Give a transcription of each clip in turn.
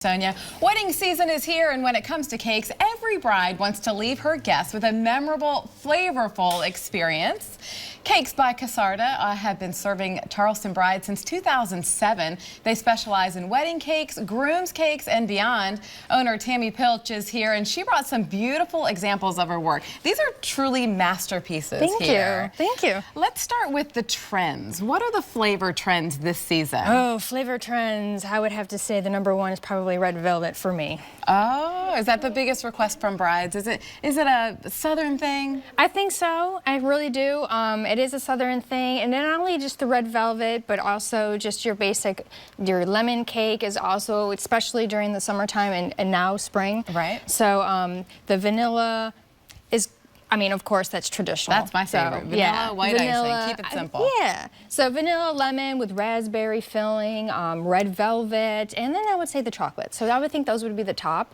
Sonia, wedding season is here, and when it comes to cakes, every bride wants to leave her guests with a memorable, flavorful experience. Cakes by Kasarda have been serving Charleston brides since 2007. They specialize in wedding cakes, groom's cakes, and beyond. Owner Tammy Pilch is here, and she brought some beautiful examples of her work. These are truly masterpieces here. Thank you. Let's start with the trends. What are the flavor trends this season? Oh, flavor trends. I would have to say the number one is probably red velvet for me. Oh, is that the biggest request from brides? Is it a Southern thing? I think so. I really do. It is a Southern thing, and not only just the red velvet, but also just your basic, your lemon cake is also, especially during the summertime and now spring. Right. So the vanilla is, I mean, of course, that's traditional. That's my favorite. So, vanilla, white icing. Keep it simple. Yeah. So vanilla, lemon with raspberry filling, red velvet, and then I would say the chocolate. So I would think those would be the top.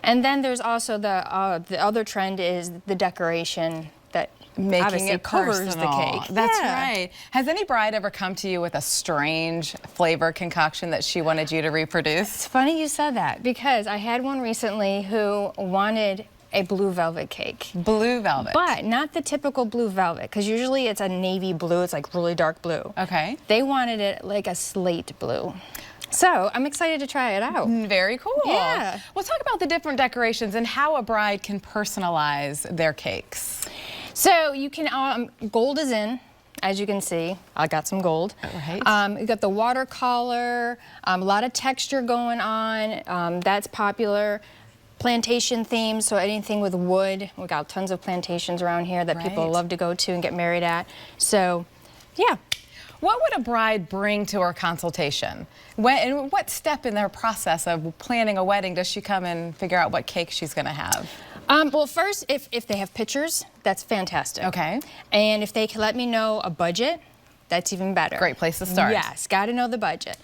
And then there's also the other trend is the decoration that making it covers personal. the cake. That's right. Has any bride ever come to you with a strange flavor concoction that she wanted you to reproduce? It's funny you said that, because I had one recently who wanted a blue velvet cake. Blue velvet. But not the typical blue velvet, because usually it's a navy blue. It's like really dark blue. Okay. They wanted it like a slate blue. So I'm excited to try it out. Very cool. Yeah. Well, talk about the different decorations and how a bride can personalize their cakes. So you can, gold is in, as you can see. I got some gold. Right. You got the watercolor, a lot of texture going on. That's popular. Plantation themes, so anything with wood. We got tons of plantations around here that people love to go to and get married at. So, yeah. What would a bride bring to her consultation? And what step in their process of planning a wedding does she come and figure out what cake she's going to have? Well, first, if they have pictures, that's fantastic. Okay. And if they can let me know a budget, that's even better. Great place to start. Yes, got to know the budget.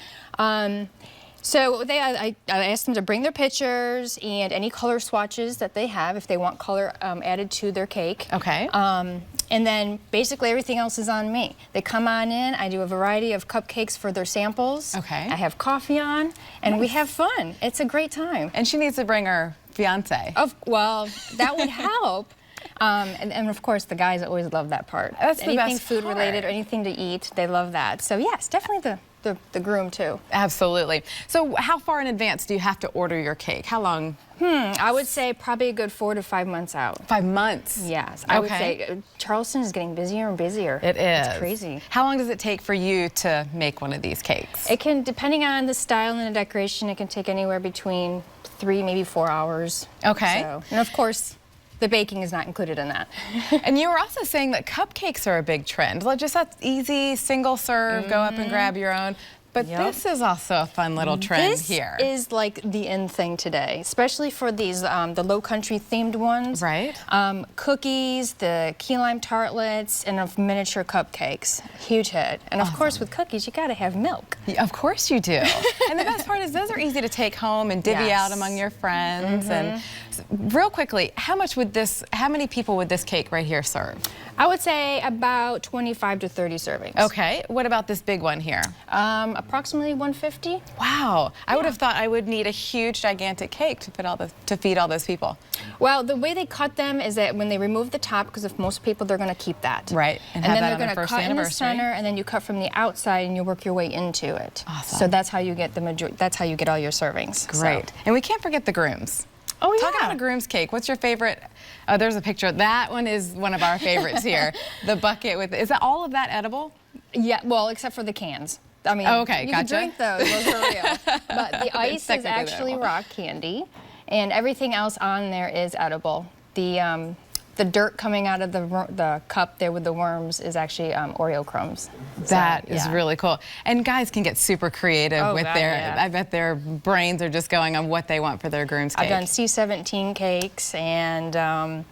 So I asked them to bring their pictures and any color swatches that they have, if they want color added to their cake. Okay. And then basically everything else is on me. They come on in, I do a variety of cupcakes for their samples. Okay. I have coffee on, and we have fun. It's a great time. And she needs to bring her fiance. Well, that would help. And of course, the guys always love that part. That's the anything best food part. related or anything to eat, they love that. So yes, definitely the groom too. Absolutely. So how far in advance do you have to order your cake? How long? I would say probably a good 4 to 5 months out. 5 months? Yes. I would say Charleston is getting busier and busier. It is. It's crazy. How long does it take for you to make one of these cakes? It can, depending on the style and the decoration, it can take anywhere between 3, maybe 4 hours. Okay. So, and of course, the baking is not included in that. And you were also saying that cupcakes are a big trend. Just that's easy, single serve, go up and grab your own. But this is also a fun little trend here. This is like the in thing today, especially for these, the low country themed ones. Right. Cookies, the key lime tartlets, and of miniature cupcakes. Huge hit. And of course with cookies, you gotta have milk. Of course you do. And the best part is those are easy to take home and divvy out among your friends. And real quickly, how many people would this cake right here serve? I would say about 25 to 30 servings. Okay. What about this big one here? Approximately 150. Wow. I would have thought I would need a huge, gigantic cake to feed all those people. Well, the way they cut them is that when they remove the top, because if most people, they're going to keep that. Right. And then they're going to cut in the center, and then you cut from the outside, and you work your way into it. Awesome. So that's how you get that's how you get all your servings. Great. So. And we can't forget the grooms. Oh, yeah. Talk about a groom's cake. What's your favorite? Oh, there's a picture. That one is one of our favorites here. The bucket with, is that all of that edible? Yeah, well, except for the cans. I mean, you can drink those are real. But the ice is actually rock candy, and everything else on there is edible. The dirt coming out of the cup there with the worms is actually Oreo crumbs. That is really cool. And guys can get super creative with their, I bet their brains are just going on what they want for their groom's cake. I've done C-17 cakes and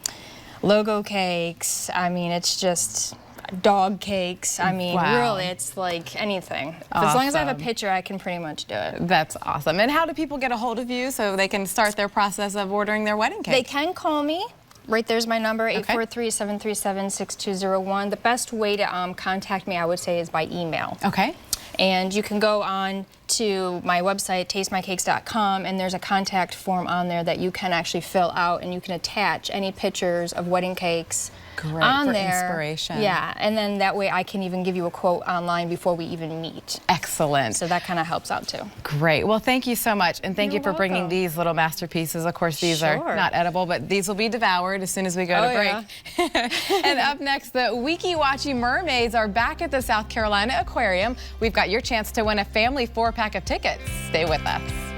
logo cakes. I mean, it's just dog cakes. I mean, really, it's like anything. Awesome. As long as I have a picture, I can pretty much do it. That's awesome. And how do people get a hold of you so they can start their process of ordering their wedding cake? They can call me. Right there's my number, 843-737-6201. The best way to contact me, I would say, is by email. Okay. And you can go on to my website, tastemycakes.com, and there's a contact form on there that you can actually fill out, and you can attach any pictures of wedding cakes on for there. Inspiration. Yeah, and then that way I can even give you a quote online before we even meet. Excellent. So that kind of helps out too. Great. Well, thank you so much, and thank You're you for bringing welcome. these little masterpieces. Of course, these are not edible, but these will be devoured as soon as we go to break. Yeah. And up next, the Weeki Watchy mermaids are back at the South Carolina Aquarium. We've got your chance to win a family 4-pack of tickets. Stay with us.